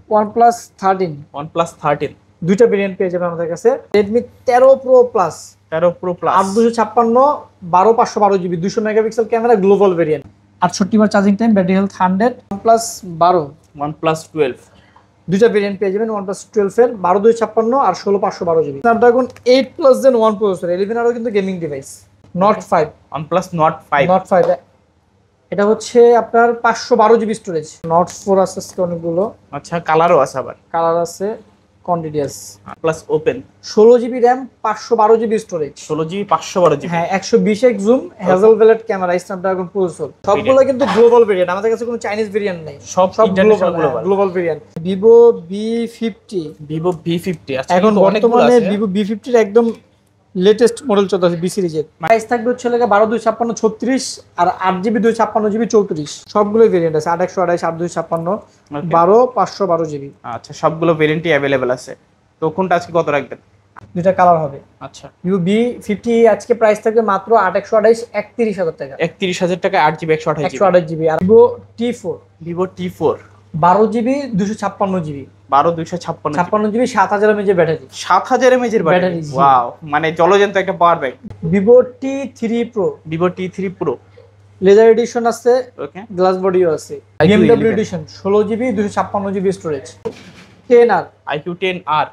OnePlus 13 দুইটা variant পেয়ে যাবেন আমাদের কাছে। Redmi 13 Pro Plus 8256 12512 GB 200 megapixel camera, global variant, 68 বার charging time, battery health 100। OnePlus 12 দুইটা ভেরিয়েন্ট পেয়ে যাবেন OnePlus 12 এর 12256 আর 16512 GB। Snapdragon 8 Plus Gen 1 processor, 11 আরও কিন্তু gaming device. Note 5 OnePlus Note 5 এটা হচ্ছে আপনার 512 GB স্টোরেজ। Note 4 আছে অনেকগুলো। আচ্ছা, কালারও আছে, আবার কালার আছে, continuous. Plus open 16GB RAM 512GB storage. 16GB 512GB, হ্যাঁ 120x zoom, Hasselblad camera, Snapdragon processor. সবগুলো কিন্তু গ্লোবাল ভেরিয়েন্ট, আমাদের কাছে কোনো চাইনিজ ভেরিয়েন্ট নেই, সব গ্লোবাল ভেরিয়েন্ট। Vivo V50 এখন বর্তমানে Vivo V50 এর একদম লেটেস্ট মডেল চলতেছে বি সিরিজের। প্রাইস থাকবে হচ্ছে 12256 36 আর 8GB 256GB 34, সবগুলো ভেরিয়েন্ট আছে, 8 128 8 256 12 512GB। আচ্ছা, সবগুলো ভেরিয়েন্টই अवेलेबल আছে। তো কোনটা আজকে কত রাখবেন? দুইটা কালার হবে। আচ্ছা, Vivo V50 আজকে প্রাইস থাকবে মাত্র 8 128 31000 টাকা। 31000 টাকা 8GB 128GB। আর Vivo T4 12GB 256GB 256GB 7000 mAh battery, 7000 mAh এর ব্যাটারি। ওয়াও, মানে জলজন্ত একটা power bank. Vivo T3 Pro leather edition আছে, ওকে, গ্লাস বডিও আছে। BMW edition 16GB 256GB storage. 10R IQ 10R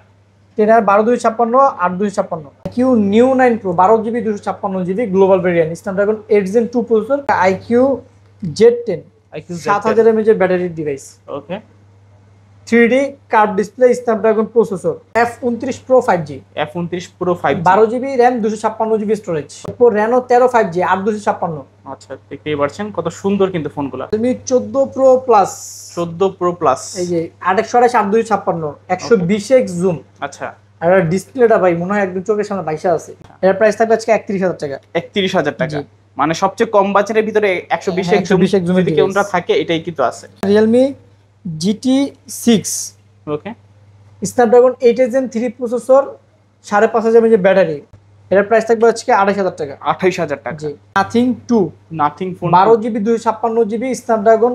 12256 8 256। IQ Neo 9 Pro 12GB 256GB global variant, Snapdragon 8 Gen 2 processor. IQ Z10 7000 mAh এর battery device. Okay, 3D curve display, Snapdragon processor. F29 Pro 5G 12GB RAM 256GB storage. Oppo Reno 13 5G 8 256। আচ্ছা, দেখতেই পাচ্ছেন কত সুন্দর কিন্তু ফোনগুলো। Realme 14 Pro Plus এই যে 8 128 8 256 120x জুম। আচ্ছা, আর ডিসপ্লেটা ভাই মনে হয় একদম চোখের সামনে বাইসা আছে। এর প্রাইস থাকবে আজকে 31000 টাকা। 31000 টাকা, মানে সবচেয়ে কম বাজেটের ভিতরে 120x জুম যদি কোনটা থাকে এটাই কিন্তু আছে। Realme GT6 okay, Snapdragon 8 Gen 3 processor, 5500 mAh battery. এর প্রাইস থাকবে আজকে 28000 টাকা। 28000 টাকা। জি, Nothing phone 12GB 256GB Snapdragon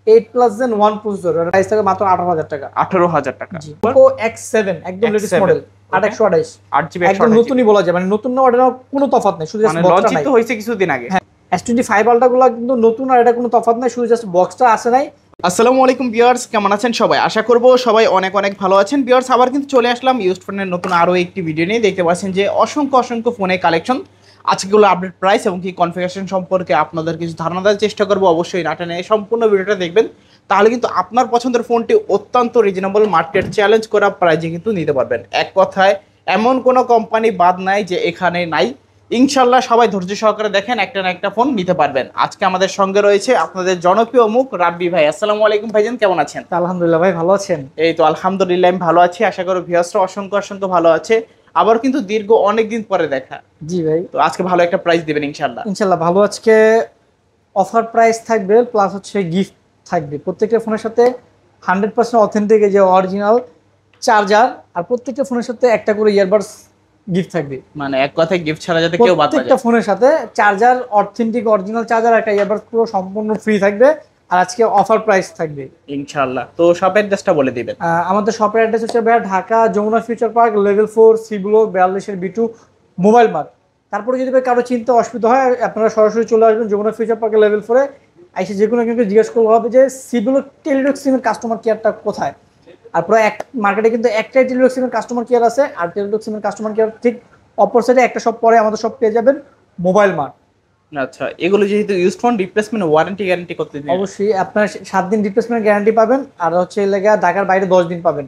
8 Plus Gen 1 processor, এর প্রাইস থাকবে মাত্র 18000 টাকা। 18000 টাকা। Oppo X7 একদম লেটেস্ট মডেল 8 128 8GB একদম নতুনই বলা যায়, মানে নতুন না, ওটা কোনো তফাৎ নাই, শুধু জাস্ট বক্সটা নাই। লঞ্চ তো হইছে কিছুদিন আগে। S25 আলট্রা গুলো কিন্তু নতুন, আর এটা কোনো তফাৎ নাই, শুধু জাস্ট বক্সটা আসে নাই। আসসালামু আলাইকুম ভিউয়ার্স, কেমন আছেন সবাই? আশা করব সবাই অনেক অনেক ভালো আছেন। ভিউয়ার্স, আবার কিন্তু চলে আসলাম ইউজড ফোনের নতুন আরও একটি ভিডিও নিয়ে। দেখতে পাচ্ছেন যে অসংখ্য ফোনের কালেকশন, আজকেগুলো আপডেট প্রাইস এবং কি কনফিগারেশন সম্পর্কে আপনাদের কিছু ধারণা দেওয়ার চেষ্টা করবো। অবশ্যই না টেনে সম্পূর্ণ ভিডিওটা দেখবেন, তাহলে কিন্তু আপনার পছন্দের ফোনটি অত্যন্ত রিজনেবল মার্কেট চ্যালেঞ্জ করা প্রাইজে কিন্তু নিতে পারবেন। এক কথায় এমন কোনো কোম্পানি বাদ নাই যে এখানে নাই। ইনশাল্লাহ সবাই ধৈর্য সহকারে দেখেন, একটা না একটা ফোন নিতে পারবেন। আজকে আমাদের সঙ্গে রয়েছে আপনাদের জনপ্রিয় মুখ রাব্বি ভাই। আসসালামু আলাইকুম ভাইজান, কেমন আছেন? আলহামদুলিল্লাহ ভাই, ভালো আছেন? এই তো আলহামদুলিল্লাহ আমি ভালো আছি, আশা করি ভিউয়ার্সরা অসংখ্য ভালো আছে। আবার কিন্তু দীর্ঘ অনেকদিন পরে দেখা। জি ভাই, তো আজকে ভালো একটা প্রাইস দিবেন ইনশাল্লাহ ভালো। আজকে অফার প্রাইস থাকবে, প্লাস হচ্ছে গিফট থাকবে। প্রত্যেকটা ফোনের সাথে 100% অথেন্টিক যে অরিজিনাল চার্জার, আর প্রত্যেকটা ফোনের সাথে একটা করে ইয়ারবাডস গিফট থাকবে। মানে এক কথায় গিফট ছাড়া যাতে কেউ বাদ না যায়। প্রত্যেকটা ফোনের সাথে চার্জার, অথেন্টিক অরিজিনাল চার্জার, একটা ইয়ারবাডস পুরো সম্পূর্ণ ফ্রি থাকবে। আর আজকে অফার প্রাইস থাকবে ইনশাআল্লাহ। তো শপের অ্যাড্রেসটা বলে দিবেন। আমাদের শপের অ্যাড্রেস হচ্ছে Dhaka Jamuna future park level 4 C block 42 B2 mobile mart. তারপরে যদি কারো চিন্তা অসুবিধা হয়, আপনারা সরাসরি চলে আসবেন যমুনা ফিউচার পার্কের লেভেল 4-এ। এসে যে কোনো কিন্তু জিজ্ঞেস করতে হবে যে সি ব্লক টেলিটক সিমের কাস্টমার কেয়ারটা কোথায়। আর পুরো এক মার্কেটে কিন্তু একটাই টেলিটক সিমের কাস্টমার কেয়ার আছে, আর টেলিটক সিমের কাস্টমার কেয়ার ঠিক অপর সাইডে একটা শপ পরে আমাদের শপ পেয়ে যাবেন, মোবাইল মার্ট। আচ্ছা, এগুলো যেহেতু used phone, replacement warranty guarantee কত দিন? অবশ্যই আপনার 7 দিন রিপ্লেসমেন্ট গ্যারান্টি পাবেন, আর হচ্ছে লেগা ঢাকার বাইরে 10 দিন পাবেন।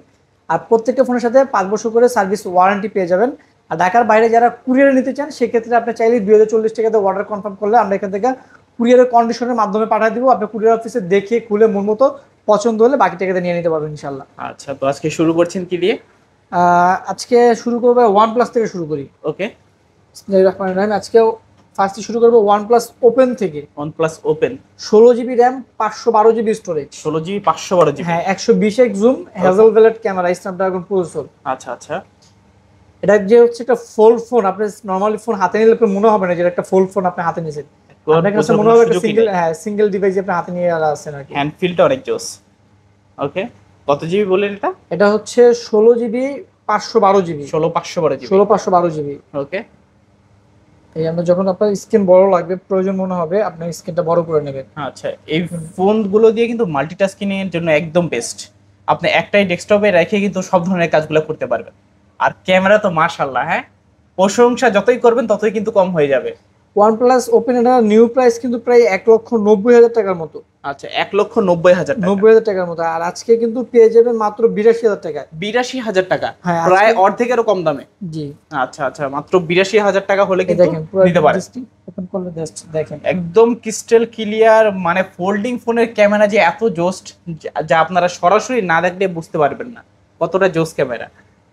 আর প্রত্যেকটা ফোনের সাথে 5 বছর করে সার্ভিস ওয়ারেন্টি পেয়ে যাবেন। আর ঢাকার বাইরে যারা কুরিয়ারে নিতে চান, সেক্ষেত্রে আপনি চাইলে 2040 টাকাতে অর্ডার কনফার্ম করলে আমরা এখান থেকে কুরিয়ারের কন্ডিশনের মাধ্যমে পাঠিয়ে দিব। আপনি কুরিয়ার অফিসে দেখে খুলে মন মতো পছন্দ হলে বাকি টাকাতে নিয়ে নিতে পারবেন ইনশাল্লাহ। আচ্ছা, তো আজকে শুরু করছেন কি দিয়ে? আজকে শুরু করবো OnePlus থেকে শুরু করি। ওকে, আজকে ফার্স্টে শুরু করবো OnePlus Open থেকে। OnePlus Open 16GB RAM 512GB storage. 16GB 512GB, হ্যাঁ 120x zoom, Hasselblad camera, Snapdragon processor. আচ্ছা। এটা যে হচ্ছে একটা ফোল্ড ফোন, আপনি নরমালি ফোন হাতে নিলে আপনার মনে হবে না যে একটা ফোল্ড ফোন আপনি হাতে নিয়েছেন। আপনার কাছে মনে হবে একটা সিঙ্গেল ডিভাইস আপনি হাতে নিয়ে আছেন আর কি। হ্যান্ড ফিলটা অনেক জোস। ওকে, কত জিবি বলেন এটা? এটা হচ্ছে 16 জিবি 512 জিবি। 16 512 জিবি। 16 512 জিবি। ওকে। এই আমরা যখন আপনার স্ক্রিন বড় লাগবে, প্রয়োজন মনে হবে, আপনি স্ক্রিনটা বড় করে নেবেন। আচ্ছা, এই ফোনগুলো দিয়ে কিন্তু মাল্টিটাস্কিং এর জন্য একদম বেস্ট। আপনি একটাই ডেস্কটপে রেখে কিন্তু সব ধরনের কাজগুলো করতে পারবেন। আর ক্যামেরা তো মাশাআল্লাহ, হ্যাঁ, প্রশংসা যতই করবেন ততই কিন্তু কম হয়ে যাবে। OnePlus Open এটা নিউ প্রাইস কিন্তু প্রায় 1,90,000 টাকার মতো। আচ্ছা, 1,90,000 টাকা। 90,000 টাকার মতো। আর আজকে কিন্তু পেয়ে যাবেন মাত্র 82,000 টাকায়। 82,000 টাকা, হ্যাঁ, প্রায় অর্ধেকেরও কম দামে। জি। আচ্ছা আচ্ছা, মাত্র 82,000 টাকা হলে কিন্তু দেখেন পুরো নিতে পারেন। ওপেন করলে জাস্ট দেখেন একদম ক্রিস্টাল ক্লিয়ার, মানে ফোল্ডিং ফোনের ক্যামেরা যে এত জোস্ট, যা আপনারা সরাসরি না দেখলে বুঝতে পারবেন না কতটা জোস ক্যামেরা।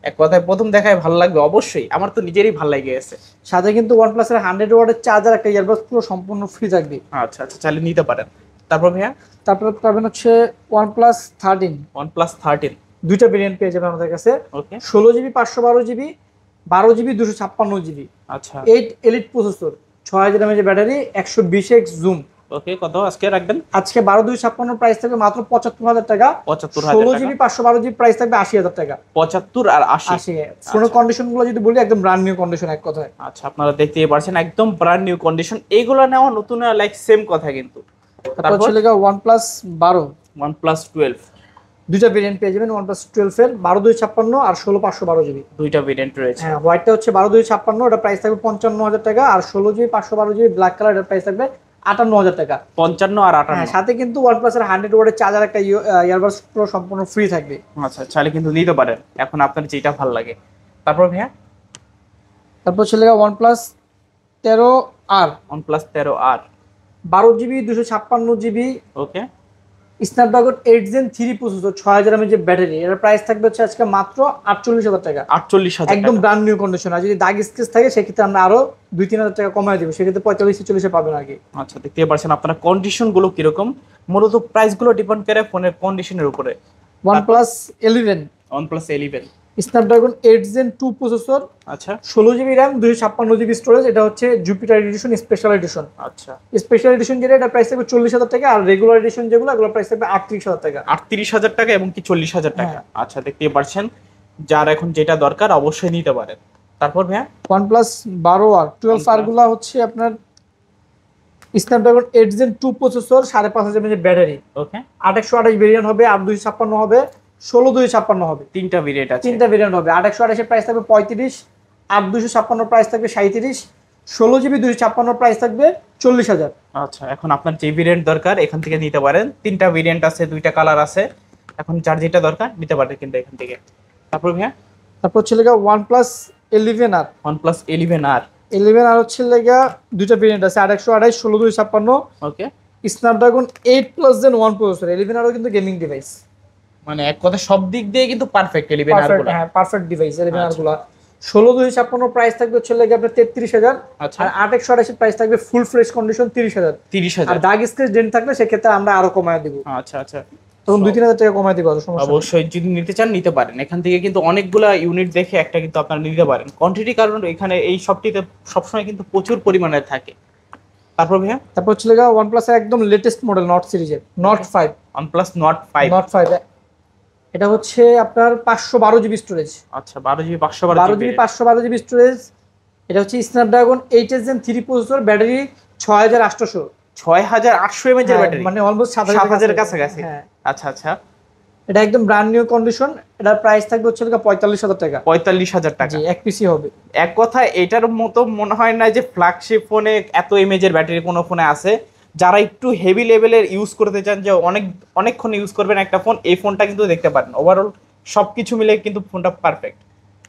এক কথায় প্রথম দেখায় ভালো লাগবে অবশ্যই, আমার তো নিজেরই ভালো লেগে গেছে। সাথে কিন্তু OnePlus এর 100 ওয়াটের চার্জার, একটা ইয়ারবাডস পুরো সম্পূর্ণ ফ্রি থাকবে। আচ্ছা আচ্ছা, চাইলে নিতে পারেন। তারপর ভাইয়া তারপরে পাবেন হচ্ছে OnePlus 13। OnePlus 13। দুইটা ভেরিয়েন্ট পেয়ে যাবেন আমাদের কাছে। Okay. 16 GB 512 GB, 12 GB 256 GB. আচ্ছা 8 elite processor, 6000 mAh battery, 120x zoom. Okay, কত আজকে রাখবেন? আজকে 12,256 প্রাইস থাকবে মাত্র 75,000 টাকা। 75,000 16 জিবি 512 জিবি প্রাইস থাকবে 80,000 টাকা। 75 আর 80। 80। ফোনের কন্ডিশন গুলো যদি বলি, একদম ব্র্যান্ড নিউ কন্ডিশন এক কথায়। আচ্ছা, আপনারা দেখতেই পারছেন একদম ব্র্যান্ড নিউ কন্ডিশন। এইগুলো নেওয়া নতুন লাইক সেম কথা কিন্তু। তারপর চলে গেল OnePlus 12। OnePlus 12। দুইটা ভেরিয়েন্ট পেয়ে যাবেন OnePlus 12 এর, 12,256 আর 16,512 জিবি। দুইটা ভেরিয়েন্ট রয়েছে। হ্যাঁ, হোয়াইটটা হচ্ছে 12,256, এটা প্রাইস থাকবে 55,000 টাকা। আর 16 জিবি 512 জিবি ব্ল্যাক কালার, এটার প্রাইস থাকবে 58,000 টাকা। 55 আর 58। হ্যাঁ, সাথে কিন্তু OnePlus এর 100 ওয়াটের চার্জার, একটা ইয়ারবাডস পুরো সম্পূর্ণ ফ্রি থাকবে। আচ্ছা, চাইলে কিন্তু নিতে পারেন এখন আপনার যেটা ভালো লাগে। তারপর ভাইয়া তারপর চলে গেল OnePlus 13R। OnePlus 13 R. 12 GB 256 GB, okay. Snapdragon 8 Gen 3 processor, 6000 mAh battery. এর প্রাইস থাকবে হচ্ছে আজকে মাত্র 48,000 টাকা। 48,000 একদম ব্র্যান্ড নিউ কন্ডিশন। আর যদি দাগ স্কেচ থাকে সেক্ষেত্রে আমরা আরো 2-3,000 টাকা কমায় দিব, সেক্ষেত্রে 45-40 পাবেন আর কি। আচ্ছা, দেখতে পাচ্ছেন আপনারা কন্ডিশন গুলো কিরকম। মূলত প্রাইস গুলো ডিপেন্ড করে ফোনের কন্ডিশনের উপরে। OnePlus 11। OnePlus 11। Snapdragon 8 Gen 2 processor, আচ্ছা 16 জিবি র্যাম, 256 জিবি স্টোরেজ। এটা হচ্ছে জুপিটার এডিশন, স্পেশাল এডিশন। আচ্ছা, স্পেশাল এডিশন যেটা, এটা প্রাইস থাকবে 40,000 টাকা। আর রেগুলার এডিশন যেগুলো, এগুলো প্রাইস থাকবে 38,000 টাকা। 38,000 টাকা এবং কি 40,000 টাকা। হ্যাঁ। আচ্ছা, দেখতে পাচ্ছেন যার এখন যেটা দরকার অবশ্যই নিতে পারেন। তারপর ভাইয়া OnePlus 12R 12R গুলা হচ্ছে আপনার Snapdragon 8 Gen 2 processor, 5,500 mAh battery. Okay. 828 variant হবে, 8256 হবে, 16,256 হবে। তিনটা ভেরিয়েন্ট আছে। তিনটা ভেরিয়েন্ট হবে। 828 এর প্রাইস থাকবে 35, 8256 প্রাইস থাকবে 37, 16 জিবি 256 প্রাইস থাকবে 40,000। আচ্ছা, এখন আপনার যে ভেরিয়েন্ট দরকার এখান থেকে নিতে পারেন। তিনটা ভেরিয়েন্ট আছে, দুইটা কালার আছে। এখন যার যেটা দরকার নিতে পারেন কিন্তু এখান থেকে। তারপর ভাইয়া তারপর হচ্ছে লেগা OnePlus 11R। OnePlus 11R। 11R হচ্ছে লেগা দুইটা ভেরিয়েন্ট আছে, 828, 16,256। ওকে। Snapdragon 8+ Gen 1 processor. 11R কিন্তু গেমিং ডিভাইস, মানে এক কথা সব দিক দিয়ে কিন্তু পারফেক্ট 11R গুলো। হ্যাঁ পারফেক্ট ডিভাইস 11R গুলো। 16,256 প্রাইস থাকবে হচ্ছে লেগে আপনার 33,000। আচ্ছা। আর 828 এর প্রাইস থাকবে ফুল ফ্রেশ কন্ডিশন 30,000। 30,000। আর দাগ স্ক্র্যাচ ডেন্ট থাকলে সেক্ষেত্রে আমরা আরো কমায় দিব, আচ্ছা আচ্ছা, তখন 2-3,000 টাকা কমায় দিব, সমস্যা নেই। অবশ্যই যদি নিতে চান নিতে পারেন। এখান থেকে কিন্তু অনেকগুলা ইউনিট দেখে একটা কিন্তু আপনারা নিতে পারেন কোয়ান্টিটি, কারণ এখানে এই শপটিতে সবসময় কিন্তু প্রচুর পরিমাণে থাকে। তারপর ভাইয়া তারপর হচ্ছে লেগা OnePlus এর একদম লেটেস্ট মডেল নট সিরিজের Nord 5। OnePlus Nord 5। Nord 5 এটা হচ্ছে আপনার 512 জিবি স্টোরেজ। আচ্ছা, 12 GB 512 12 জিবি 512 জিবি স্টোরেজ। এটা হচ্ছে Snapdragon 8 Gen 3 processor, battery 6800। 6800 mAh এর ব্যাটারি, মানে অলমোস্ট 7000 এর কাছাকাছি। হ্যাঁ, আচ্ছা আচ্ছা, এটা একদম ব্র্যান্ড নিউ কন্ডিশন। এটার প্রাইস থাকবে হচ্ছে 45,000 টাকা। 45,000 টাকা। জি, এক পিসি হবে। এক কথায় এটার মতো মনে হয় না যে ফ্ল্যাগশিপ ফোনে এত এমএজের ব্যাটারি কোনো ফোনে আছে। যারা একটু হেভি লেভেলের ইউজ করতে চান, যে অনেকক্ষণ ইউজ করবেন একটা ফোন, এই ফোনটা কিন্তু দেখতে পারেন। ওভারঅল সবকিছু মিলে কিন্তু ফোনটা পারফেক্ট।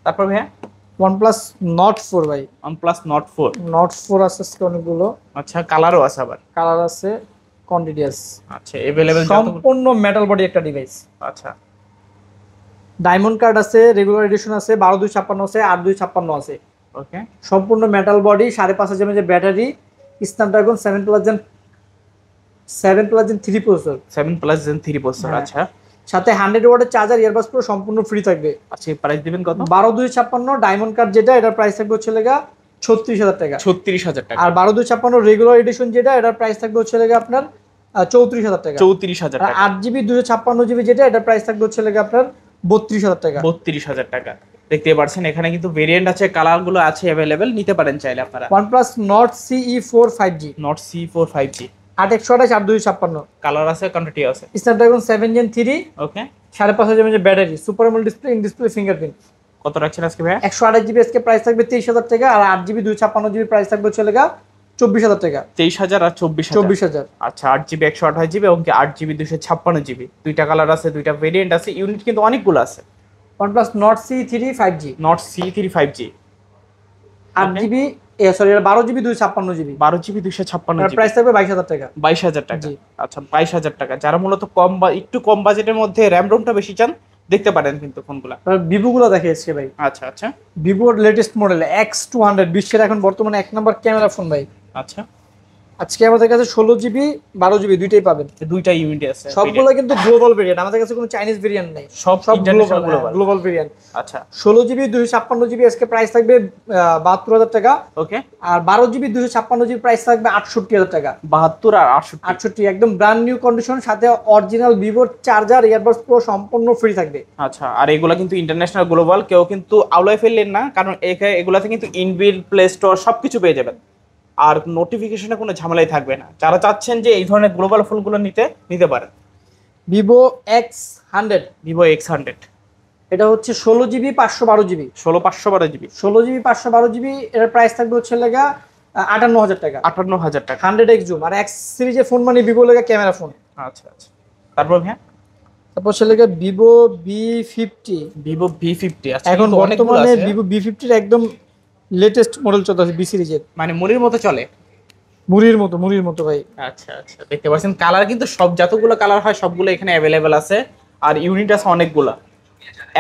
তারপর ভাইয়া OnePlus Nord 4 ভাই। OnePlus Nord 4। Nord 4 আছে আজকে অনেকগুলো আচ্ছা, কালারও আছে আবার। কালার আছে, কোয়ান্টিটি আছে। আচ্ছা, अवेलेबल সম্পূর্ণ মেটাল বডি একটা ডিভাইস। আচ্ছা, ডায়মন্ড কার্ড আছে, রেগুলার এডিশন আছে, 12,256 আছে, 8,256 আছে। ওকে। সম্পূর্ণ metal body, 5,500 mAh battery, Snapdragon 7+ Gen 3 processor. 7+ Gen 3 processor. হ্যাঁ। আচ্ছা সাথে 100 ওয়াটের চার্জার, ইয়ারবাডস পুরো সম্পূর্ণ ফ্রি থাকবে। আচ্ছা, প্রাইস দিবেন কত? 12,256 ডায়মন্ড কার্ড যেটা, এটার প্রাইস থাকবে হচ্ছে লেগা 36,000 টাকা। 36,000 টাকা। আর 12,256 রেগুলার এডিশন যেটা, এটার প্রাইস থাকবে হচ্ছে লেগা আপনার 34,000 টাকা। 34,000 আর টাকা। 8GB 256GB যেটা, এটা প্রাইস থাকবে হচ্ছে লাগে আপনার 32,000 টাকা। 32,000 টাকা। দেখতে পাচ্ছেন এখানে কিন্তু ভেরিয়েন্ট আছে, কালার গুলো আছে অ্যাভেলেবেল, নিতে পারেন চাইলে আপনারা। OnePlus Nord CE4 5G, not C4 5G, 8/128 8/256, colour আছে, কোয়ান্টিটি আছে। Snapdragon 7 Gen 3, okay, 5,500 mAh battery, super AMOLED display, in display fingerprint. কত রাখছেন আজকে ভাই? 128GB আজকে প্রাইস থাকবে 23,000 টাকা। আর 8GB 256GB প্রাইস থাকবে হচ্ছে লাগা 24,000 টাকা। 23,000 আর 24,000। 24,000। আচ্ছা, 8GB 128GB এবং 8GB 256GB, দুইটা কালার আছে, দুইটা ভেরিয়েন্ট আছে, ইউনিট কিন্তু অনেকগুলো আছে। OnePlus Nord CE3 5G, not C3 5G, 8GB, sorry 12GB 256GB, 12GB 256GB, price থাকবে 22,000 টাকা। 22,000 টাকা। জি। আচ্ছা, 22,000 টাকা। যারা মূলত কম বা একটু কম বাজেটের মধ্যে র্যাম রোমটা বেশি চান, দেখতে পারেন কিন্তু ফোনগুলা। ভিভো গুলো দেখিয়েছে ভাই। আচ্ছা আচ্ছা ভিভোর লেটেস্ট মডেল X200, বিশ্বের এখন বর্তমানে 1 নম্বর ক্যামেরা ফোন ভাই। আচ্ছা, আজকে আমাদের কাছে 16GB 12GB দুইটাই পাবেন। দুইটা ইউনিট আছে, সবগুলো কিন্তু গ্লোবাল ভেরিয়েন্ট, আমাদের কাছে কোনো চাইনিজ ভেরিয়েন্ট নেই, সব গ্লোবাল গ্লোবাল। Global variant. আচ্ছা, 16GB 256GB আজকে প্রাইস থাকবে 72,000 টাকা। ওকে, আর 12GB 256GB প্রাইস থাকবে 68,000 টাকা। 72 আর 68। 68 একদম ব্র্যান্ড নিউ কন্ডিশন, সাথে অরিজিনাল ভিভোর চার্জার, ইয়ারবাডস প্রো সম্পূর্ণ ফ্রি থাকবে। আচ্ছা, আর এগুলা কিন্তু ইন্টারন্যাশনাল গ্লোবাল, কেউ কিন্তু আউলায় ফেললেন না, কারণ এগুলাতে কিন্তু ইনবিল্ট প্লে স্টোর সবকিছু পেয়ে যাবেন, আর নোটিফিকেশনে কোনো ঝামেলাই থাকবে না। যারা চাচ্ছেন যে এই ধরনের গ্লোবাল ফোনগুলো নিতে পারেন। ভিভো X100, ভিভো X100, এটা হচ্ছে 16GB 512GB, 512GB, 16GB 512GB, এর প্রাইস থাকবে হচ্ছে লাগা 58,000 টাকা। 58,000 টাকা। 100x জুম, আর X সিরিজের ফোন মানে ভিভো লাগা ক্যামেরা ফোন। আচ্ছা আচ্ছা, তারপর হ্যাঁ, তারপর হচ্ছে লাগা ভিভো V50, ভিভো V50। আচ্ছা, এখন কিন্তু অনেকগুলো বর্তমানে আছে। ভিভো V50 একদম লেটেস্ট মডেল চলতেছে বি সিরিজের, মানে মুড়ির মতো চলে। মুড়ির মতো ভাই। আচ্ছা আচ্ছা, দেখতে পাচ্ছেন কালার কিন্তু সব যতগুলো কালার হয় সবগুলো এখানে অ্যাভেলেবেল আছে, আর ইউনিট আছে অনেকগুলো।